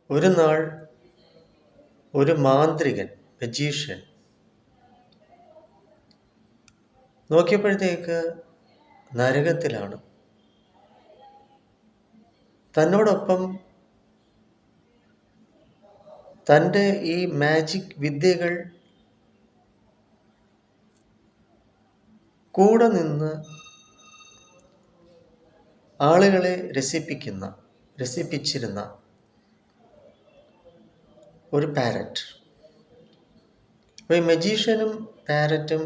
ഒരു നാൾ ഒരു മാന്ത്രികൻ, മജീഷ്യൻ, നോക്കിയപ്പോഴത്തേക്ക് നരകത്തിലാണ്. തന്നോടൊപ്പം തൻ്റെ ഈ മാജിക് വിദ്യകൾ കൂടെ നിന്ന് ആളുകളെ രസിപ്പിച്ചിരുന്ന ഒരു പാരറ്റ്. അപ്പോൾ ഈ മജീഷ്യനും പാരറ്റും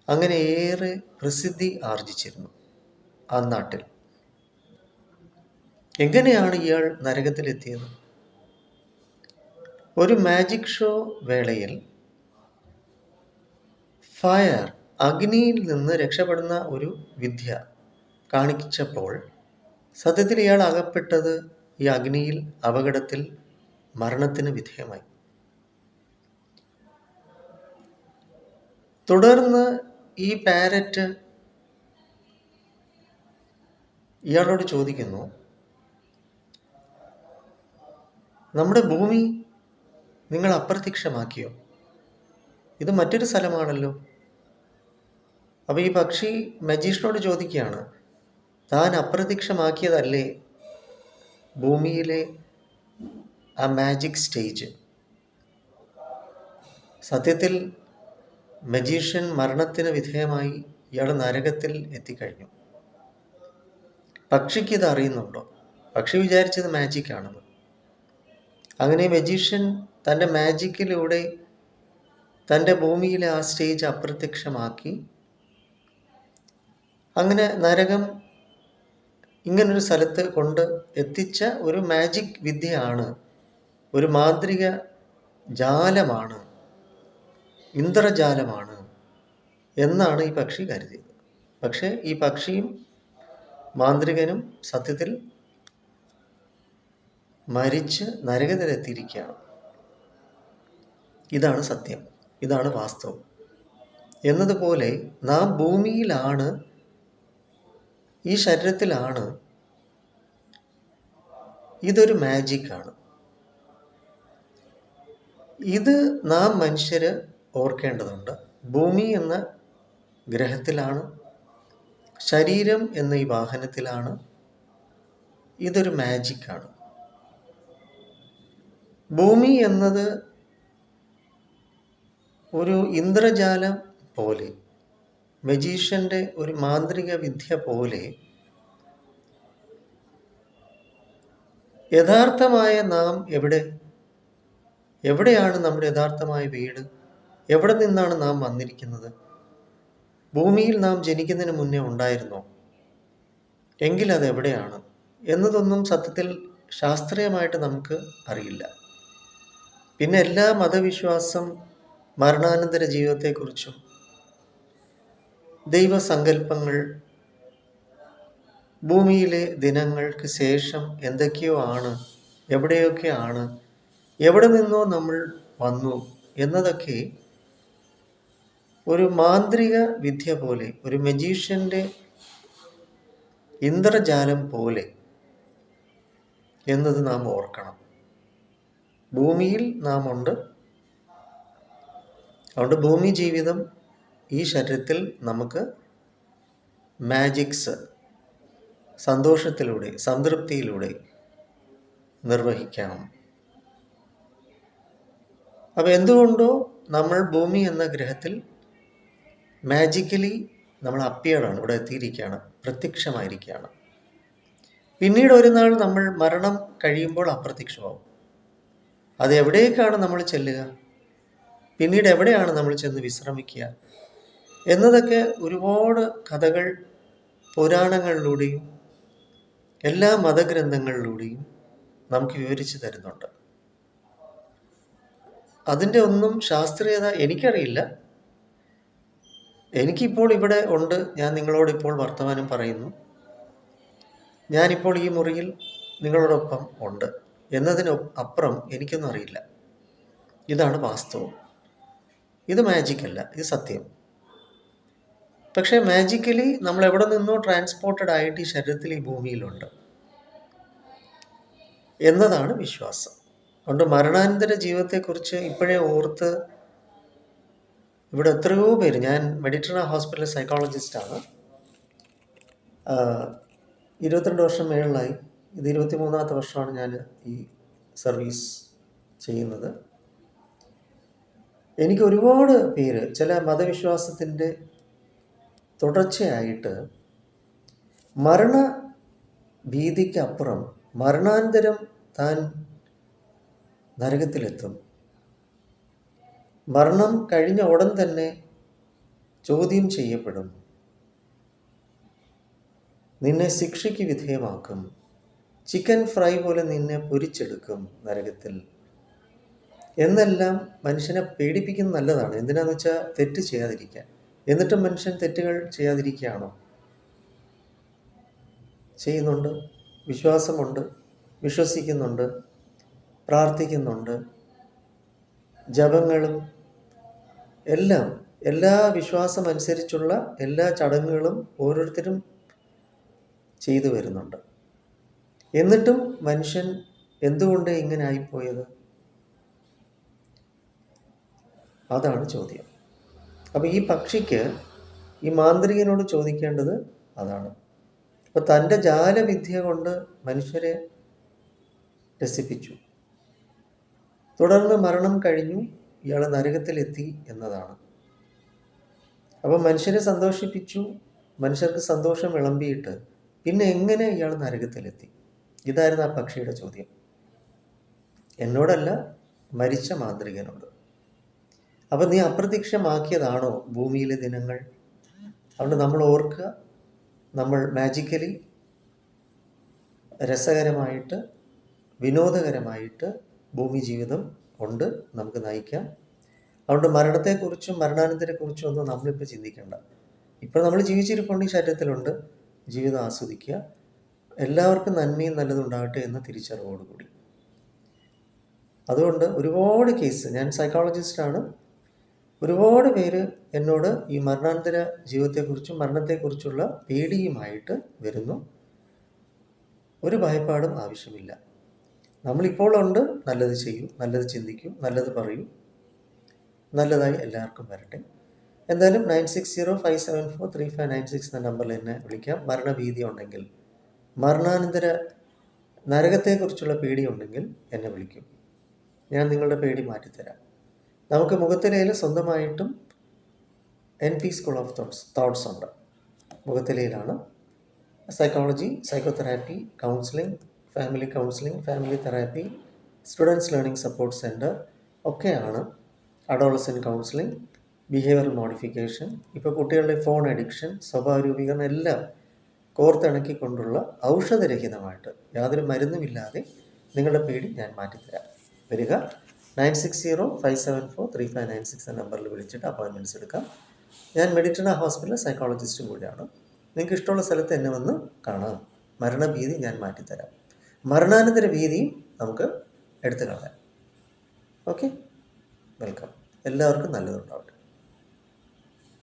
അങ്ങനെ ഏറെ പ്രസിദ്ധി ആർജിച്ചിരുന്നു ആ നാട്ടിൽ. എങ്ങനെയാണ് ഇയാൾ നരകത്തിലെത്തിയത്? ഒരു മാജിക് ഷോ വേളയിൽ ഫയർ, അഗ്നിയിൽ നിന്ന് രക്ഷപ്പെടുന്ന ഒരു വിദ്യ കാണിച്ചപ്പോൾ സത്യത്തിൽ ഇയാൾ അകപ്പെട്ടത് ഈ അഗ്നിയിൽ, അപകടത്തിൽ, മരണത്തിന് വിധേയമായി. തുടർന്ന് ഈ പാരറ്റ് ഇയാളോട് ചോദിക്കുന്നു, നമ്മുടെ ഭൂമി നിങ്ങൾ അപ്രത്യക്ഷമാക്കിയോ? ഇത് മറ്റൊരു സ്ഥലമാണല്ലോ. അപ്പോൾ ഈ പക്ഷി മജീഷ്യനോട് ചോദിക്കുകയാണ്, താൻ അപ്രത്യക്ഷമാക്കിയതല്ലേ ഭൂമിയിലെ ആ മാജിക് സ്റ്റേജ്? സത്യത്തിൽ മജീഷ്യൻ മരണത്തിന് വിധേയമായി, ഇയാൾ നരകത്തിൽ എത്തിക്കഴിഞ്ഞു. പക്ഷിക്ക് ഇത് അറിയുന്നുണ്ടോ? പക്ഷി വിചാരിച്ചത് മാജിക് ആണെന്ന്. അങ്ങനെ മജീഷ്യൻ തൻ്റെ മാജിക്കിലൂടെ തൻ്റെ ഭൂമിയിലെ ആ സ്റ്റേജ് അപ്രത്യക്ഷമാക്കി. അങ്ങനെ നരകം ഇങ്ങനൊരു സ്ഥലത്ത് കൊണ്ട് എത്തിച്ച ഒരു മാജിക് വിദ്യയാണ്, ഒരു മാന്ത്രിക ജാലമാണ്, ഇന്ദ്രജാലമാണ് എന്നാണ് ഈ പക്ഷി കരുതിയത്. പക്ഷേ ഈ പക്ഷിയും മാന്ത്രികനും സത്യത്തിൽ മരിച്ച് നരകത്തിലെത്തിയിരിക്കുകയാണ്. ഇതാണ് സത്യം, ഇതാണ് വാസ്തവം. എന്നതുപോലെ നാം ഭൂമിയിലാണ്, ഈ ശരീരത്തിലാണ്. ഇതൊരു മാജിക്കാണ്. ഇത് നാം മനുഷ്യർ ഓർക്കേണ്ടതുണ്ട്. ഭൂമി എന്ന ഗ്രഹത്തിലാണ്, ശരീരം എന്ന ഈ വാഹനത്തിലാണ്. ഇതൊരു മാജിക്കാണ്. ഭൂമി എന്നത് ഒരു ഇന്ദ്രജാലം പോലെ, മജീഷ്യൻ്റെ ഒരു മാന്ത്രിക വിദ്യ പോലെ, യഥാർത്ഥമായ നാം എവിടെയാണ് നമ്മുടെ യഥാർത്ഥമായ വീട്? എവിടെ നിന്നാണ് നാം വന്നിരിക്കുന്നത്? ഭൂമിയിൽ നാം ജനിക്കുന്നതിന് മുന്നേ ഉണ്ടായിരുന്നോ? എങ്കിൽ അത് എവിടെയാണ് എന്നതൊന്നും സത്യത്തിൽ ശാസ്ത്രീയമായിട്ട് നമുക്ക് അറിയില്ല. പിന്നെ എല്ലാ മതവിശ്വാസം, മരണാനന്തര ജീവിതത്തെക്കുറിച്ചും, ദൈവസങ്കല്പങ്ങൾ, ഭൂമിയിലെ ദിനങ്ങൾക്ക് ശേഷം എന്തൊക്കെയോ ആണ്, എവിടെയൊക്കെയാണ്, എവിടെ നിന്നോ നമ്മൾ വന്നു എന്നതൊക്കെ ഒരു മാന്ത്രിക വിദ്യ പോലെ, ഒരു മജീഷ്യൻ്റെ ഇന്ദ്രജാലം പോലെ എന്നത് നാം ഓർക്കണം. ഭൂമിയിൽ നാം ഉണ്ട്. അതുകൊണ്ട് ഭൂമി ജീവിതം ഈ ശരീരത്തിൽ നമുക്ക് മാജിക്സ് സന്തോഷത്തിലൂടെ, സംതൃപ്തിയിലൂടെ നിർവഹിക്കണം. അപ്പോൾ എന്തുകൊണ്ടോ നമ്മൾ ഭൂമി എന്ന ഗ്രഹത്തിൽ മാജിക്കലി നമ്മൾ അപ്പിയറാണ്, ഇവിടെ എത്തിയിരിക്കുകയാണ്, പ്രത്യക്ഷമായിരിക്കുകയാണ്. പിന്നീട് ഒരു നാൾ നമ്മൾ മരണം കഴിയുമ്പോൾ അപ്രത്യക്ഷമാവും. അത് എവിടേക്കാണ് നമ്മൾ ചെല്ലുക, പിന്നീട് എവിടെയാണ് നമ്മൾ ചെന്ന് വിശ്രമിക്കുക എന്നതൊക്കെ ഒരുപാട് കഥകൾ പുരാണങ്ങളിലൂടെയും എല്ലാ മതഗ്രന്ഥങ്ങളിലൂടെയും നമുക്ക് വിവരിച്ചു തരുന്നുണ്ട്. അതിൻ്റെ ഒന്നും ശാസ്ത്രീയത എനിക്കറിയില്ല. എനിക്കിപ്പോൾ ഇവിടെ ഉണ്ട്, ഞാൻ നിങ്ങളോടിപ്പോൾ വർത്തമാനം പറയുന്നു, ഞാനിപ്പോൾ ഈ മുറിയിൽ നിങ്ങളോടൊപ്പം ഉണ്ട് എന്നതിന് അപ്പുറം എനിക്കൊന്നും അറിയില്ല. ഇതാണ് വാസ്തവം. ഇത് മാജിക്കല്ല, ഇത് സത്യം. പക്ഷേ മാജിക്കലി നമ്മൾ എവിടെ നിന്നോ ട്രാൻസ്പോർട്ടഡ് ആയിട്ട് ഈ ശരീരത്തിൽ, ഈ ഭൂമിയിലുണ്ട്. എന്നതാണ് വിശ്വാസം. അതുകൊണ്ട് മരണാനന്തര ജീവിതത്തെക്കുറിച്ച് ഇപ്പോഴേ ഓർത്ത് ഇവിടെ എത്രയോ പേര്, ഞാൻ മെഡിറ്ററേനിയൻ ഹോസ്പിറ്റൽ സൈക്കോളജിസ്റ്റാണ്, 22 വർഷം മേളിലായി. ഇത് 23ാമത്തെ വർഷമാണ് ഞാൻ ഈ സർവീസ് ചെയ്യുന്നത്. എനിക്ക് ഒരുപാട് പേര് ചില മതവിശ്വാസത്തിൻ്റെ തുടർച്ചയായിട്ട് മരണ ഭീതിക്കപ്പുറം മരണാനന്തരം താൻ നരകത്തിലെത്തും, മരണം കഴിഞ്ഞ ഉടൻ തന്നെ ചോദ്യം ചെയ്യപ്പെടും, നിന്നെ ശിക്ഷയ്ക്ക് വിധേയമാക്കും, ചിക്കൻ ഫ്രൈ പോലെ നിന്നെ പൊരിച്ചെടുക്കും നരകത്തിൽ എന്നെല്ലാം മനുഷ്യനെ പേടിപ്പിക്കുന്നത് നല്ലതാണ്. എന്തിനാന്ന് വെച്ചാൽ തെറ്റ് ചെയ്യാതിരിക്കാൻ. എന്നിട്ടും മനുഷ്യൻ തെറ്റുകൾ ചെയ്യാതിരിക്കുകയാണോ? ചെയ്യുന്നുണ്ട്, വിശ്വാസമുണ്ട്, വിശ്വസിക്കുന്നുണ്ട്, പ്രാർത്ഥിക്കുന്നുണ്ട്, ജപങ്ങളും എല്ലാം, എല്ലാ വിശ്വാസം അനുസരിച്ചുള്ള എല്ലാ ചടങ്ങുകളും ഓരോരുത്തരും ചെയ്തു വരുന്നുണ്ട്. എന്നിട്ടും മനുഷ്യൻ എന്തുകൊണ്ട് ഇങ്ങനെ ആയിപ്പോയത്? അതാണ് ചോദ്യം. അപ്പോൾ ഈ പക്ഷിക്ക്, ഈ മാന്ത്രികനോട് ചോദിക്കേണ്ടത് അതാണ്. അപ്പോൾ തൻ്റെ ജാലവിദ്യ കൊണ്ട് മനുഷ്യരെ രസിപ്പിച്ചു, തുടർന്ന് മരണം കഴിഞ്ഞു, ഇയാൾ നരകത്തിലെത്തി എന്നതാണ്. അപ്പം മനുഷ്യരെ സന്തോഷിപ്പിച്ചു, മനുഷ്യർക്ക് സന്തോഷം വിളമ്പിയിട്ട് പിന്നെ എങ്ങനെ ഇയാൾ നരകത്തിലെത്തി? ഇതായിരുന്നു ആ പക്ഷിയുടെ ചോദ്യം. എന്നോടല്ല, മരിച്ച മാന്ത്രികനോട്. അപ്പം നീ അപ്രത്യക്ഷമാക്കിയതാണോ ഭൂമിയിലെ ദിനങ്ങൾ? അതുകൊണ്ട് നമ്മൾ ഓർക്കുക, നമ്മൾ മാജിക്കലി, രസകരമായിട്ട്, വിനോദകരമായിട്ട് ഭൂമി ജീവിതം കൊണ്ട് നമുക്ക് നയിക്കാം. അതുകൊണ്ട് മരണത്തെക്കുറിച്ചും മരണാനന്തരത്തെക്കുറിച്ചും ഒന്നും നമ്മളിപ്പോൾ ചിന്തിക്കേണ്ട. ഇപ്പോൾ നമ്മൾ ജീവിച്ചിരിപ്പുണ്ട്, ഈ ശരീരത്തിലുണ്ട്, ജീവിതം ആസ്വദിക്കുക. എല്ലാവർക്കും നന്മയും നല്ലതുണ്ടാകട്ടെ എന്ന തിരിച്ചറിവോടുകൂടി. അതുകൊണ്ട് ഒരുപാട് കേസ്, ഞാൻ സൈക്കോളജിസ്റ്റാണ്, ഒരുപാട് പേര് എന്നോട് ഈ മരണാനന്തര ജീവിതത്തെക്കുറിച്ചും മരണത്തെക്കുറിച്ചുള്ള പേടിയുമായിട്ട് വരുന്നു. ഒരു ഭയപ്പാടും ആവശ്യമില്ല. നമ്മളിപ്പോൾ ഉണ്ട്, നല്ലത് ചെയ്യൂ, നല്ലത് ചിന്തിക്കൂ, നല്ലത് പറയൂ, നല്ലതായി എല്ലാവർക്കും വരട്ടെ. എന്തായാലും 9605743596 എന്ന നമ്പറിൽ എന്നെ വിളിക്കാം. മരണഭീതി ഉണ്ടെങ്കിൽ, മരണാനന്തര നരകത്തെക്കുറിച്ചുള്ള പേടിയുണ്ടെങ്കിൽ എന്നെ വിളിക്കും. ഞാൻ നിങ്ങളുടെ പേടി മാറ്റിത്തരാം. നമുക്ക് മുഖത്തിലയിൽ സ്വന്തമായിട്ടും NP സ്കൂൾ ഓഫ് തോട്ട്സ് ഉണ്ട്. മുഖത്തിലയിലാണ് psychology, psychotherapy, counselling, family counselling, family therapy, students learning support centre ഒക്കെയാണ്. അഡോളസെൻ്റ് കൗൺസിലിംഗ്, ബിഹേവിയറൽ മോഡിഫിക്കേഷൻ, ഇപ്പോൾ കുട്ടികളുടെ ഫോൺ അഡിക്ഷൻ, സ്വഭാവ രൂപീകരണം എല്ലാം കോർത്തിണക്കിക്കൊണ്ടുള്ള ഔഷധരഹിതമായിട്ട്, യാതൊരു മരുന്നുമില്ലാതെ നിങ്ങളുടെ പേടി ഞാൻ മാറ്റിത്തരാം. വരിക, 9605743596 എന്ന നമ്പറിൽ വിളിച്ചിട്ട് അപ്പോയിൻമെൻറ്റ്സ് എടുക്കാം. ഞാൻ മെഡിറ്ററേനിയൻ ഹോസ്പിറ്റൽ സൈക്കോളജിസ്റ്റ് കൂടിയാണ്. നിങ്ങൾക്ക് ഇഷ്ടമുള്ള സ്ഥലത്ത് എന്നെ വന്ന് കാണാം. മരണഭീതി ഞാൻ മാറ്റിത്തരാം. മരണാനന്തര ഭീതിയും നമുക്ക് എടുത്തു കളയാം. Okay, welcome. എല്ലാവർക്കും നല്ലതുണ്ടാവട്ടെ.